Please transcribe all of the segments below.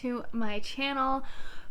to my channel.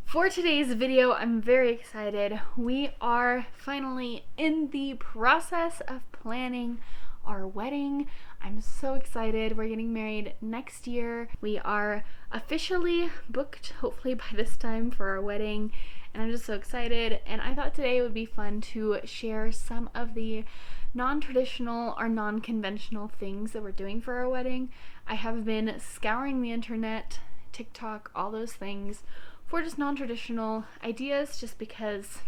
For today's video, I'm very excited. We are finally in the process of planning our wedding. I'm so excited. We're getting married next year. We are officially booked, hopefully by this time, for our wedding, and I'm just so excited. And I thought today it would be fun to share some of the non-traditional or non-conventional things that we're doing for our wedding. I have been scouring the internet, TikTok, all those things for just non-traditional ideas, just because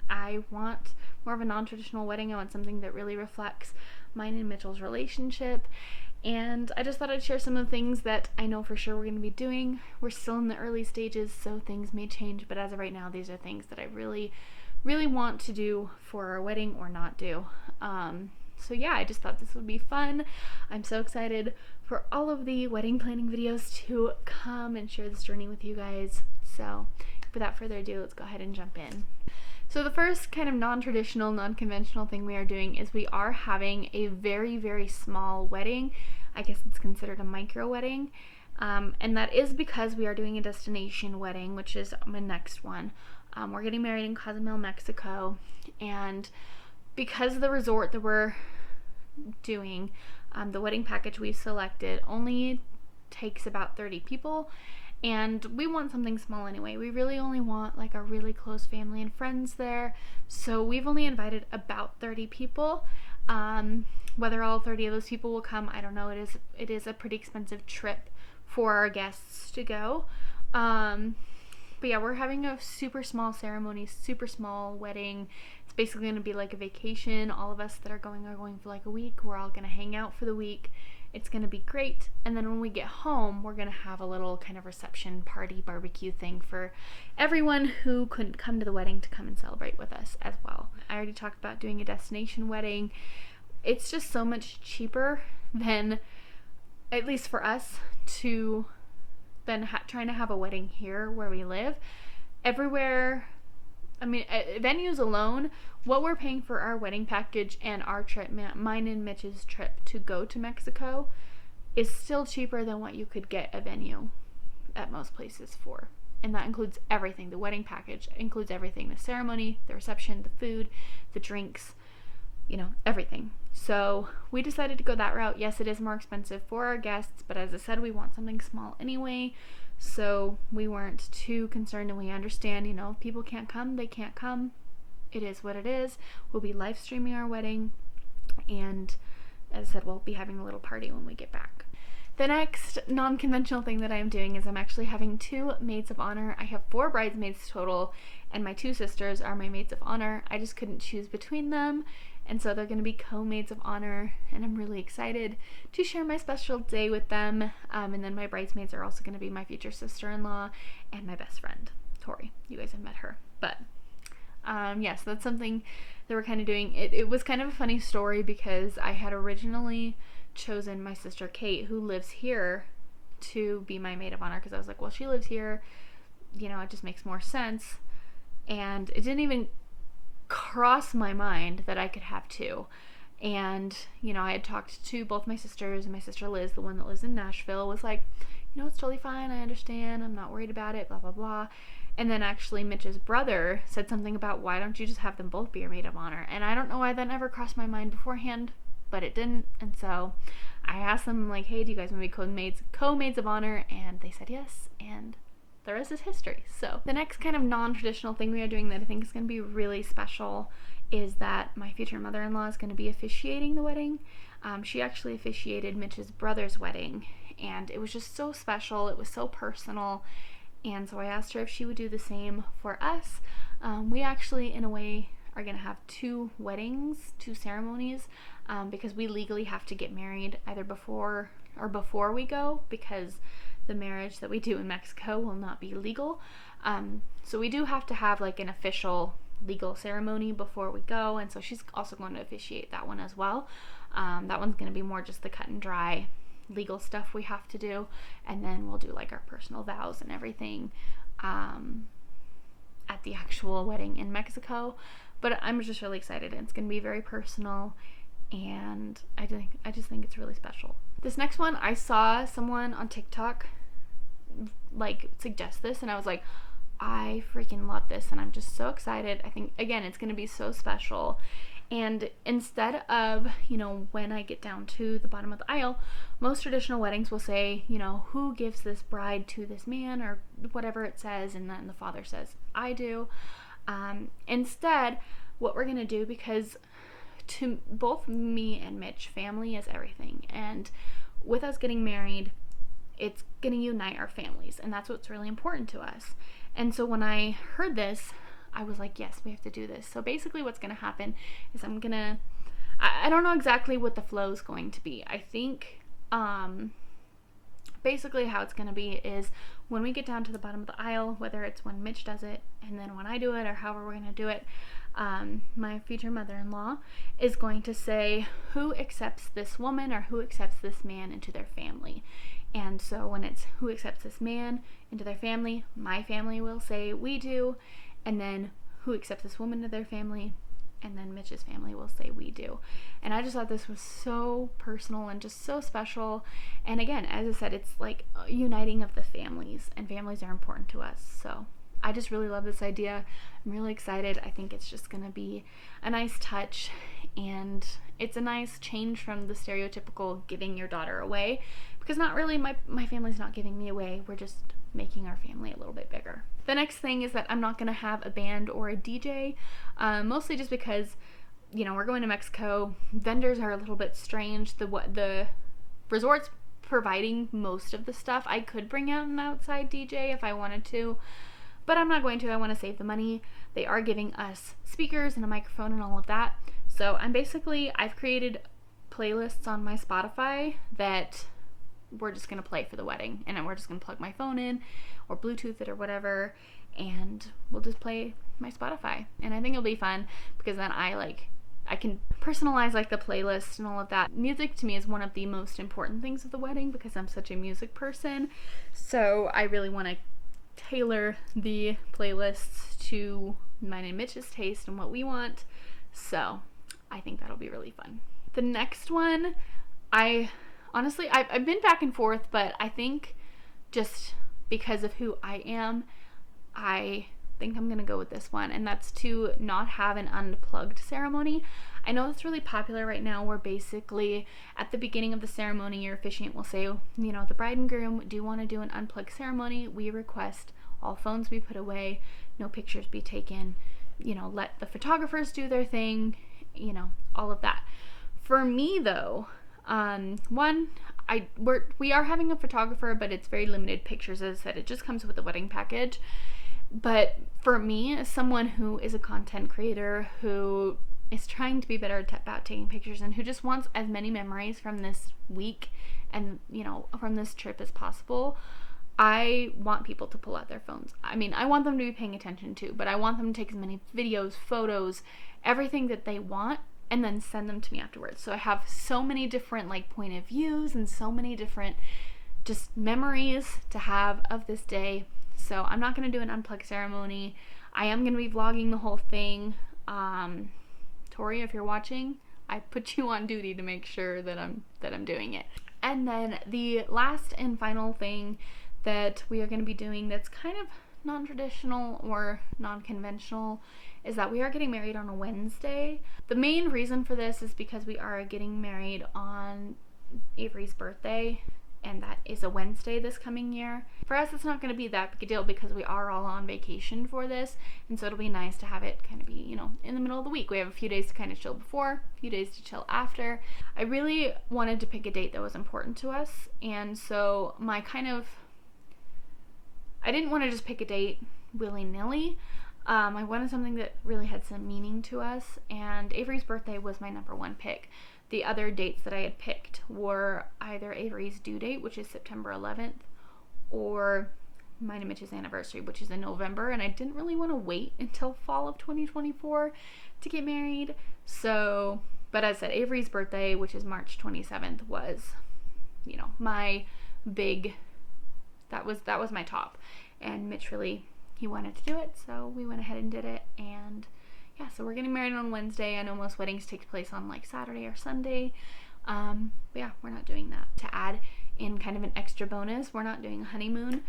I want more of a non-traditional wedding. I want something that really reflects mine and Mitchell's relationship, and I just thought I'd share some of the things that I know for sure we're going to be doing. We're still in the early stages, so things may change, but as of right now, these are things that I really want to do for our wedding or not do. So yeah, I just thought this would be fun. I'm so excited for all of the wedding planning videos to come and share this journey with you guys. So without further ado, let's go ahead and jump in. So the first kind of non-traditional, non-conventional thing we are doing is we are having a very, very small wedding. I guess it's considered a micro wedding. And that is because we are doing a destination wedding, which is my next one. We're getting married in Cozumel, Mexico, and because the resort that we're doing, the wedding package we've selected only takes about 30 people, and we want something small anyway. We really only want like a really close family and friends there, so we've only invited about 30 people. Whether all 30 of those people will come, I don't know. It is a pretty expensive trip for our guests to go. But yeah, we're having a super small ceremony, super small wedding. It's basically going to be like a vacation. All of us that are going for like a week. We're all going to hang out for the week. It's going to be great. And then when we get home, we're going to have a little kind of reception party barbecue thing for everyone who couldn't come to the wedding to come and celebrate with us as well. I already talked about doing a destination wedding. It's just so much cheaper than, at least for us, than trying to have a wedding here where we live. Everywhere, I mean, venues alone, what we're paying for our wedding package and our trip, mine and Mitch's trip to go to Mexico, is still cheaper than what you could get a venue at most places for. And that includes everything. The wedding package includes everything: the ceremony, the reception, the food, the drinks, you know, everything. So we decided to go that route. Yes, it is more expensive for our guests, but as I said, we want something small anyway, so we weren't too concerned, and we understand, you know, if people can't come, they can't come. It is what it is. We'll be live streaming our wedding, and as I said, we'll be having a little party when we get back. The next non-conventional thing that I am doing is I'm actually having 2 maids of honor. I have 4 bridesmaids total, and my 2 sisters are my maids of honor. I just couldn't choose between them, and so they're going to be co-maids of honor, and I'm really excited to share my special day with them. And then my bridesmaids are also going to be my future sister-in-law and my best friend, Tori. You guys have met her. But yeah, so that's something that we're kind of doing. It was kind of a funny story because I had originally chosen my sister Kate, who lives here, to be my maid of honor, because I was like, well, she lives here, you know, it just makes more sense. And it didn't even cross my mind that I could have 2. And you know, I had talked to both my sisters, and my sister Liz, the one that lives in Nashville, was like, you know, it's totally fine, I understand, I'm not worried about it, blah blah blah. And then actually Mitch's brother said something about, why don't you just have them both be your maid of honor? And I don't know why that never crossed my mind beforehand, but it didn't. And so I asked them, like, hey, do you guys want to be co-maids of honor? And they said yes, and the rest is history. So the next kind of non-traditional thing we are doing that I think is going to be really special is that my future mother-in-law is going to be officiating the wedding. She actually officiated Mitch's brother's wedding, and it was just so special. It was so personal, and so I asked her if she would do the same for us. We actually, in a way, are going to have 2 weddings, 2 ceremonies, because we legally have to get married either before we go, because the marriage that we do in Mexico will not be legal. So we do have to have like an official legal ceremony before we go, and so she's also going to officiate that one as well. That one's going to be more just the cut and dry legal stuff we have to do, and then we'll do like our personal vows and everything at the actual wedding in Mexico. But I'm just really excited, and it's going to be very personal, and I just think it's really special. This next one, I saw someone on TikTok like suggest this, and I was like, I freaking love this, and I'm just so excited. I think, again, it's going to be so special. And instead of, you know, when I get down to the bottom of the aisle, most traditional weddings will say, you know, who gives this bride to this man, or whatever it says, and then the father says, I do. Instead, what we're going to do, because to both me and Mitch, family is everything, and with us getting married, it's going to unite our families, and that's what's really important to us. And so when I heard this, I was like, yes, we have to do this. So basically what's going to happen is I don't know exactly what the flow is going to be. I think basically how it's going to be is when we get down to the bottom of the aisle, whether it's when Mitch does it and then when I do it, or however we're going to do it, my future mother-in-law is going to say who accepts this woman or who accepts this man into their family. And so when it's who accepts this man into their family, my family will say we do, and then who accepts this woman into their family, and then Mitch's family will say we do. And I just thought this was so personal and just so special. And again, as I said, it's like a uniting of the families, and families are important to us. So I just really love this idea. I'm really excited. I think it's just going to be a nice touch, and it's a nice change from the stereotypical giving your daughter away, because not really, my family's not giving me away. We're just making our family a little bit bigger. The next thing is that I'm not going to have a band or a DJ, mostly just because, you know, we're going to Mexico. Vendors are a little bit strange. The resort's providing most of the stuff. I could bring out an outside DJ if I wanted to, but I'm not going to. I want to save the money. They are giving us speakers and a microphone and all of that. So I've created playlists on my Spotify that we're just going to play for the wedding, and we're just going to plug my phone in or Bluetooth it or whatever, and we'll just play my Spotify. And I think it'll be fun, because then I can personalize like the playlist and all of that. Music to me is one of the most important things of the wedding, because I'm such a music person. So I really want to tailor the playlists to mine and Mitch's taste and what we want. So I think that'll be really fun. The next one, honestly, I've been back and forth, but I think just because of who I am, I think I'm going to go with this one, and that's to not have an unplugged ceremony. I know that's really popular right now, where basically at the beginning of the ceremony, your officiant will say, you know, the bride and groom do want to do an unplugged ceremony. We request all phones be put away, no pictures be taken, you know, let the photographers do their thing, you know, all of that. For me though, we are having a photographer, but it's very limited pictures. As I said, it just comes with the wedding package. But for me, as someone who is a content creator, who is trying to be better about taking pictures, and who just wants as many memories from this week and, you know, from this trip as possible, I want people to pull out their phones. I mean, I want them to be paying attention too, but I want them to take as many videos, photos, everything that they want, and then send them to me afterwards. So I have so many different like point of views and so many different just memories to have of this day. So I'm not going to do an unplugged ceremony. I am going to be vlogging the whole thing. Tori, if you're watching, I put you on duty to make sure that I'm doing it. And then the last and final thing that we are going to be doing that's kind of non-traditional or non-conventional is that we are getting married on a Wednesday. The main reason for this is because we are getting married on Avery's birthday, and that is a Wednesday this coming year. For us, it's not going to be that big a deal because we are all on vacation for this, and so it'll be nice to have it kind of be, you know, in the middle of the week. We have a few days to kind of chill before, a few days to chill after. I really wanted to pick a date that was important to us, and so I didn't want to just pick a date willy-nilly. I wanted something that really had some meaning to us, and Avery's birthday was my number one pick. The other dates that I had picked were either Avery's due date, which is September 11th, or mine and Mitch's anniversary, which is in November, and I didn't really want to wait until fall of 2024 to get married. So, but as I said, Avery's birthday, which is March 27th, was, you know, my big, that was my top. And Mitch really, he wanted to do it, so we went ahead and did it. And yeah, so we're getting married on Wednesday. I know most weddings take place on like Saturday or Sunday, but yeah, we're not doing that. To add in kind of an extra bonus, we're not doing a honeymoon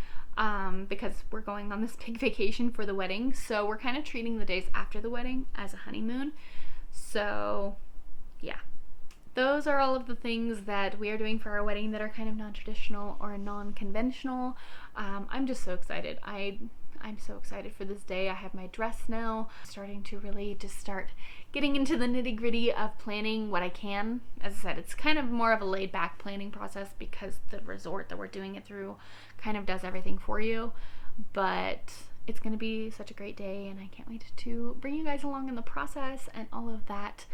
because we're going on this big vacation for the wedding. So we're kind of treating the days after the wedding as a honeymoon. So yeah, those are all of the things that we are doing for our wedding that are kind of non-traditional or non-conventional. I'm just so excited. I'm so excited for this day. I have my dress now. I'm starting to really just start getting into the nitty-gritty of planning what I can. As I said, it's kind of more of a laid-back planning process because the resort that we're doing it through kind of does everything for you. But it's going to be such a great day, and I can't wait to bring you guys along in the process and all of that.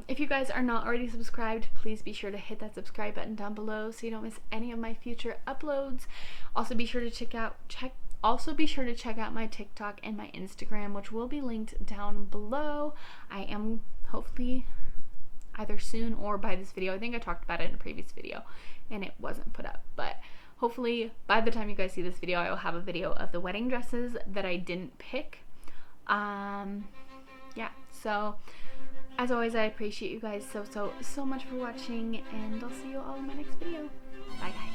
If you guys are not already subscribed, please be sure to hit that subscribe button down below so you don't miss any of my future uploads. Also be sure to check out my TikTok and my Instagram, which will be linked down below. I am hopefully either soon or by this video. I think I talked about it in a previous video and it wasn't put up, but hopefully by the time you guys see this video, I will have a video of the wedding dresses that I didn't pick. Yeah, so as always, I appreciate you guys so much for watching, and I'll see you all in my next video. Bye guys.